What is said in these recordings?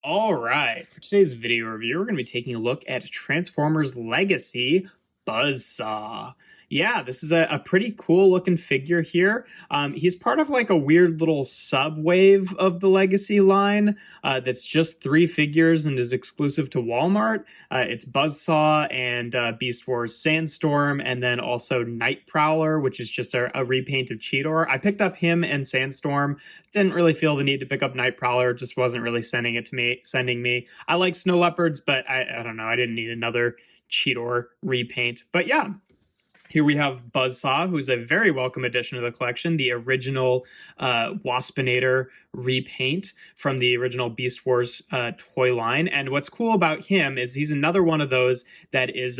All right, for today's video review, we're going to be taking a look at Transformers Legacy Buzzsaw. Yeah, this is a pretty cool looking figure here. He's part of like a weird little sub-wave of the Legacy line that's just 3 figures and is exclusive to Walmart. It's Buzzsaw and Beast Wars Sandstorm, and then also Night Prowler, which is just a repaint of Cheetor. I picked up him and Sandstorm. Didn't really feel the need to pick up Night Prowler. Just wasn't really sending me. I like Snow Leopards, but I don't know. I didn't need another Cheetor repaint. But yeah. Here we have Buzzsaw, who's a very welcome addition to the collection, the original Waspinator repaint from the original Beast Wars toy line. And what's cool about him is he's another one of those that is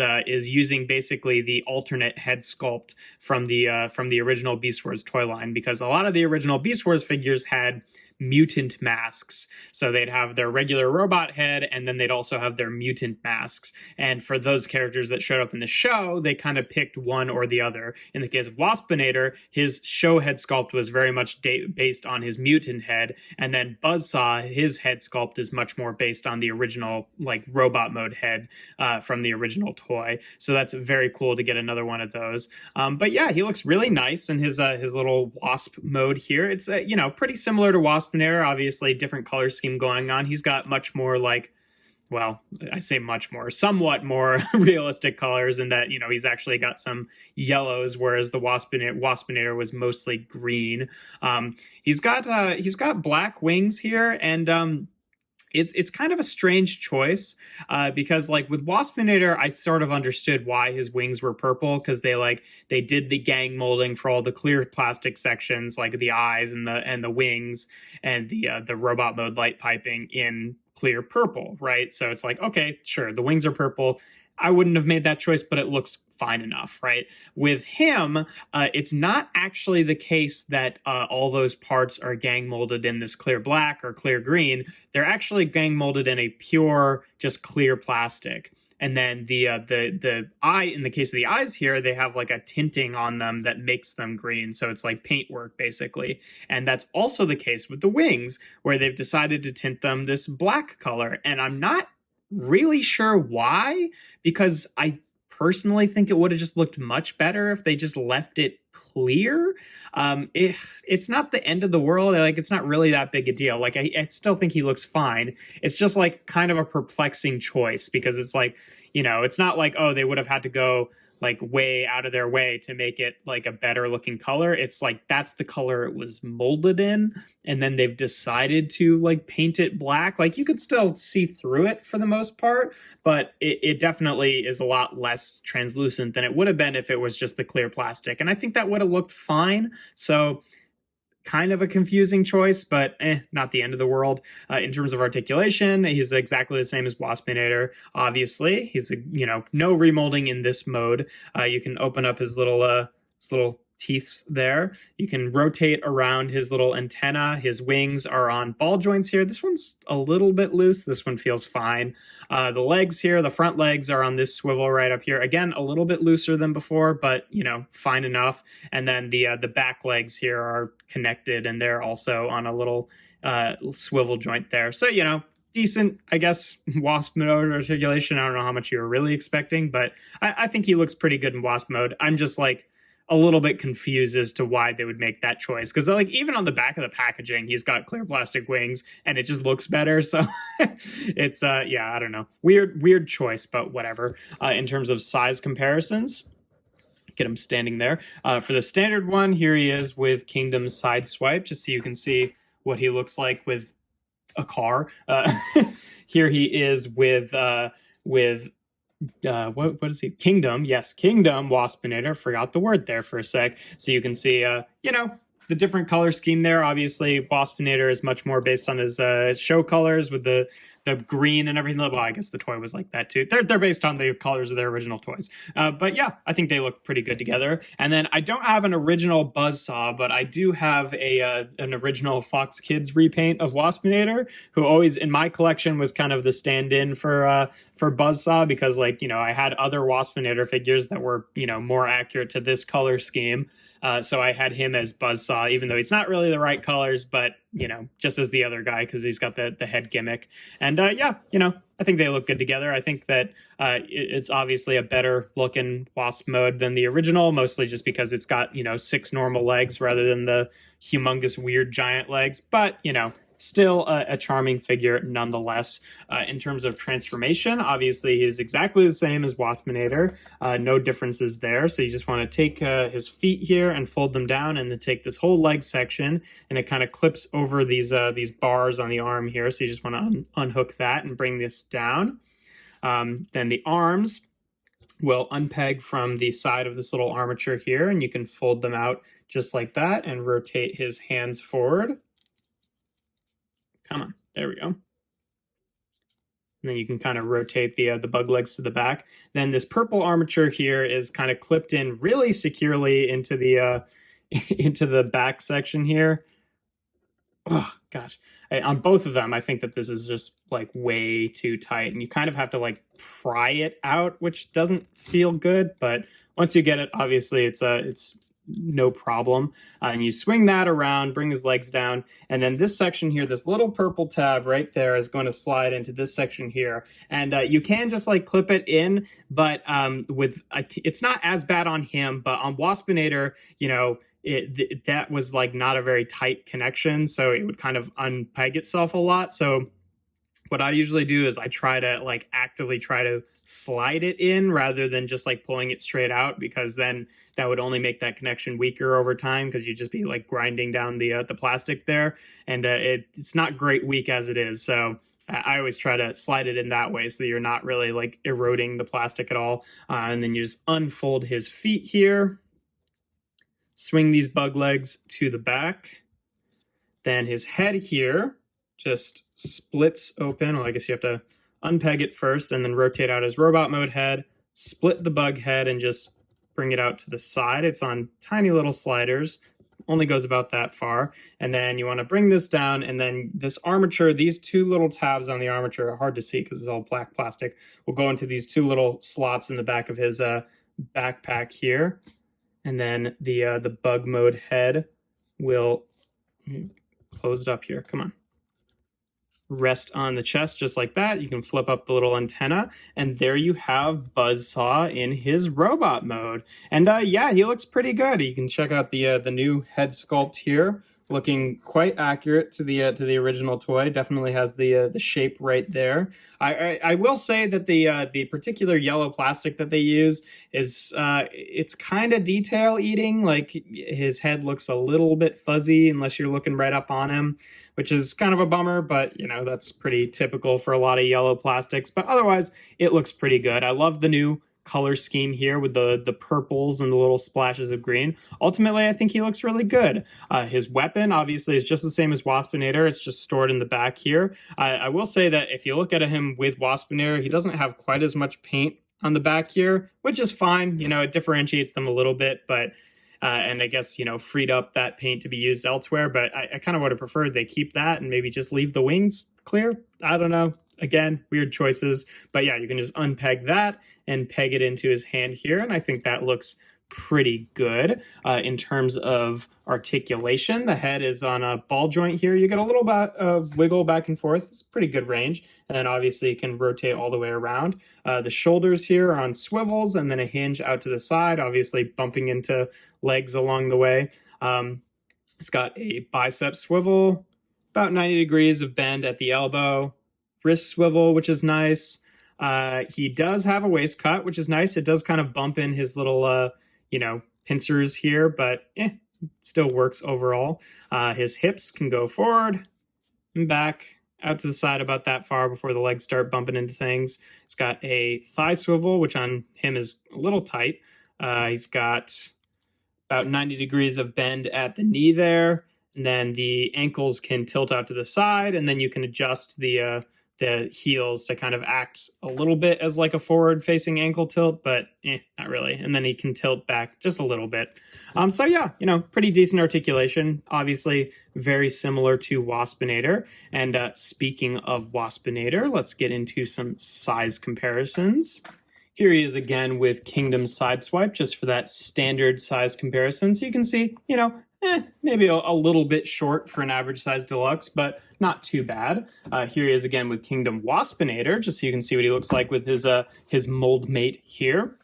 using basically the alternate head sculpt from the original Beast Wars toy line, because a lot of the original Beast Wars figures had mutant masks. So they'd have their regular robot head, and then they'd also have their mutant masks. And for those characters that showed up in the show, they kind of picked one or the other. In the case of Waspinator, his show head sculpt was very much based on his mutant head, and then Buzzsaw, his head sculpt is much more based on the original like robot mode head from the original toy. So that's very cool to get another one of those. But yeah, he looks really nice in his little wasp mode here. It's pretty similar to Waspinator, obviously different color scheme going on. He's got much more like, well, I say much more, somewhat more realistic colors in that, he's actually got some yellows, whereas the Waspinator was mostly green. He's got black wings here, and it's kind of a strange choice because like with Waspinator, I sort of understood why his wings were purple, because they did the gang molding for all the clear plastic sections, like the eyes and the wings and the robot mode light piping in clear purple, right? So it's like, okay, sure, the wings are purple. I wouldn't have made that choice, but it looks fine enough, right? With him, it's not actually the case that all those parts are gang molded in this clear black or clear green. They're actually gang molded in a pure, just clear plastic. And then the eye, in the case of the eyes here, they have like a tinting on them that makes them green. So it's like paintwork, basically. And that's also the case with the wings, where they've decided to tint them this black color. And I'm not really sure why, because I personally think it would have just looked much better if they just left it clear. It's not the end of the world. Like, it's not really that big a deal. Like, I still think he looks fine. It's just like kind of a perplexing choice, because it's like, it's not like, oh, they would have had to go like way out of their way to make it like a better looking color. It's like that's the color it was molded in, and then they've decided to like paint it black. Like, you could still see through it for the most part, but it definitely is a lot less translucent than it would have been if it was just the clear plastic, and I think that would have looked fine. So kind of a confusing choice, but not the end of the world. In terms of articulation, he's exactly the same as Waspinator. Obviously, he's no remolding in this mode. You can open up his little teeth there. You can rotate around his little antenna. His wings are on ball joints here. This one's a little bit loose. This one feels fine. The legs here, the front legs are on this swivel right up here. Again, a little bit looser than before, but fine enough. And then the back legs here are connected, and they're also on a little swivel joint there. So decent, I guess, wasp mode articulation. I don't know how much you were really expecting, but I think he looks pretty good in wasp mode. I'm just like a little bit confused as to why they would make that choice, because like even on the back of the packaging, he's got clear plastic wings and it just looks better. So it's yeah, I don't know, weird choice, but whatever. In terms of size comparisons, get him standing there. For the standard one, here he is with Kingdom's side swipe, just so you can see what he looks like with a car. Here he is with what is he? Kingdom. Yes, Kingdom Waspinator. Forgot the word there for a sec. So you can see, the different color scheme there. Obviously, Waspinator is much more based on his show colors with the green and everything. Well, I guess the toy was like that too. They're based on the colors of their original toys. But yeah, I think they look pretty good together. And then I don't have an original Buzzsaw, but I do have an original Fox Kids repaint of Waspinator, who always in my collection was kind of the stand-in for Buzzsaw, because I had other Waspinator figures that were more accurate to this color scheme. So I had him as Buzzsaw, even though he's not really the right colors, but just as the other guy, because he's got the head gimmick. And yeah, I think they look good together. I think that it's obviously a better looking Wasp mode than the original, mostly just because it's got 6 normal legs rather than the humongous weird giant legs. But still a charming figure nonetheless. In terms of transformation, obviously he's exactly the same as Waspinator. No differences there. So you just want to take his feet here and fold them down, and then take this whole leg section, and it kind of clips over these bars on the arm here. So you just want to unhook that and bring this down. Then the arms will unpeg from the side of this little armature here, and you can fold them out just like that and rotate his hands forward. Come on, there we go. And then you can kind of rotate the bug legs to the back. Then this purple armature here is kind of clipped in really securely into the into the back section here. Oh gosh, on both of them, I think that this is just like way too tight, and you kind of have to like pry it out, which doesn't feel good. But once you get it, obviously it's no problem. And you swing that around, bring his legs down, and then this section here, this little purple tab right there, is going to slide into this section here. And you can just like clip it in, but it's not as bad on him, but on Waspinator, that was like not a very tight connection, so it would kind of unpeg itself a lot. So what I usually do is I try to like actively try to slide it in rather than just like pulling it straight out, because then that would only make that connection weaker over time, because you'd just be like grinding down the plastic there, and it's not great weak as it is. So I always try to slide it in that way, so you're not really like eroding the plastic at all. And then you just unfold his feet here, swing these bug legs to the back. Then his head here just splits open. Well, I guess you have to unpeg it first and then rotate out his robot mode head, split the bug head, and just bring it out to the side. It's on tiny little sliders, only goes about that far. And then you want to bring this down, and then this armature, these 2 little tabs on the armature are hard to see because it's all black plastic, will go into these 2 little slots in the back of his backpack here. And then the bug mode head will close it up here. Come on. Rest on the chest just like that. You can flip up the little antenna, and there you have Buzzsaw in his robot mode. And yeah, he looks pretty good. You can check out the new head sculpt here, looking quite accurate to the original toy. Definitely has the shape right there. I will say that the particular yellow plastic that they use is it's kind of detail eating. Like his head looks a little bit fuzzy unless you're looking right up on him, which is kind of a bummer, but that's pretty typical for a lot of yellow plastics. But otherwise, it looks pretty good. I love the new color scheme here with the purples and the little splashes of green. Ultimately, I think he looks really good. His weapon obviously is just the same as Waspinator. It's just stored in the back here. I will say that if you look at him with Waspinator, he doesn't have quite as much paint on the back here, which is fine. It differentiates them a little bit, but and I guess, freed up that paint to be used elsewhere. But I kind of would have preferred they keep that and maybe just leave the wings clear. I don't know. Again, weird choices. But yeah, you can just unpeg that and peg it into his hand here. And I think that looks pretty good. In terms of articulation, the head is on a ball joint here. You get a little bit of wiggle back and forth. It's pretty good range. And then obviously you can rotate all the way around. The shoulders here are on swivels, and then a hinge out to the side, obviously bumping into legs along the way. It's got a bicep swivel, about 90 degrees of bend at the elbow, wrist swivel, which is nice. He does have a waist cut, which is nice. It does kind of bump in his little, pincers here, but it still works overall. His hips can go forward and back, out to the side about that far before the legs start bumping into things. He's got a thigh swivel, which on him is a little tight. He's got about 90 degrees of bend at the knee there. And then the ankles can tilt out to the side, and then you can adjust the heels to kind of act a little bit as like a forward-facing ankle tilt, but not really. And then he can tilt back just a little bit. So yeah, pretty decent articulation. Obviously, very similar to Waspinator. And speaking of Waspinator, let's get into some size comparisons. Here he is again with Kingdom Sideswipe, just for that standard size comparison. So you can see, maybe a little bit short for an average size deluxe, but not too bad. Here he is again with Kingdom Waspinator, just so you can see what he looks like with his mold mate here.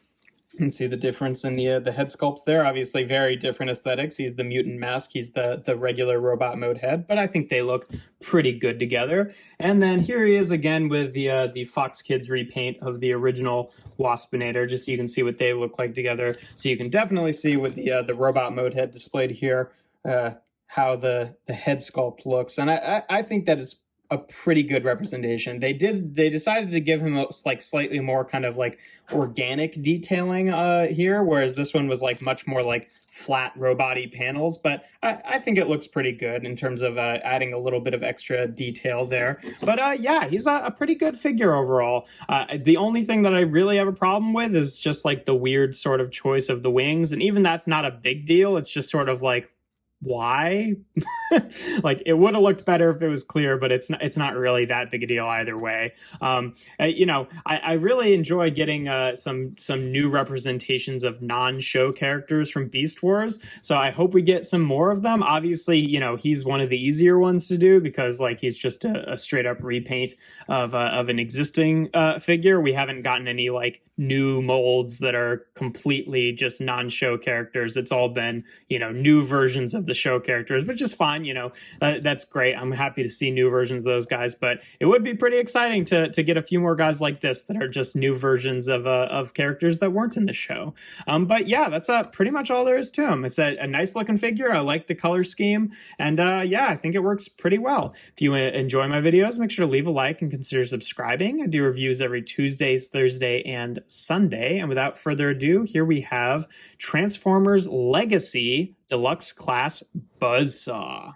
You can see the difference in the head sculpts there. Obviously, very different aesthetics. He's the mutant mask. He's the regular robot mode head, but I think they look pretty good together. And then here he is again with the Fox Kids repaint of the original Waspinator, just so you can see what they look like together. So you can definitely see with the robot mode head displayed here how the head sculpt looks, and I think that it's a pretty good representation. They decided to give him like slightly more kind of like organic detailing here, whereas this one was like much more like flat robot-y panels, but I think it looks pretty good in terms of adding a little bit of extra detail there. But yeah, he's a pretty good figure overall. The only thing that I really have a problem with is just like the weird sort of choice of the wings, and even that's not a big deal. It's just sort of like, why? Like, it would have looked better if it was clear, but it's not really that big a deal either way. You know, I really enjoy getting some new representations of non-show characters from Beast Wars, so I hope we get some more of them. Obviously, you know, he's one of the easier ones to do because like he's just a straight up repaint of an existing figure. We haven't gotten any like new molds that are completely just non-show characters. It's all been, you know, new versions of the show characters, which is fine. You know, that's great. I'm happy to see new versions of those guys, but it would be pretty exciting to get a few more guys like this that are just new versions of characters that weren't in the show. But yeah, that's pretty much all there is to him. It's a nice looking figure. I like the color scheme, and yeah, I think it works pretty well. If you enjoy my videos, make sure to leave a like and consider subscribing. I do reviews every Tuesday, Thursday, and Sunday. And without further ado, here we have Transformers Legacy Deluxe Class Buzzsaw.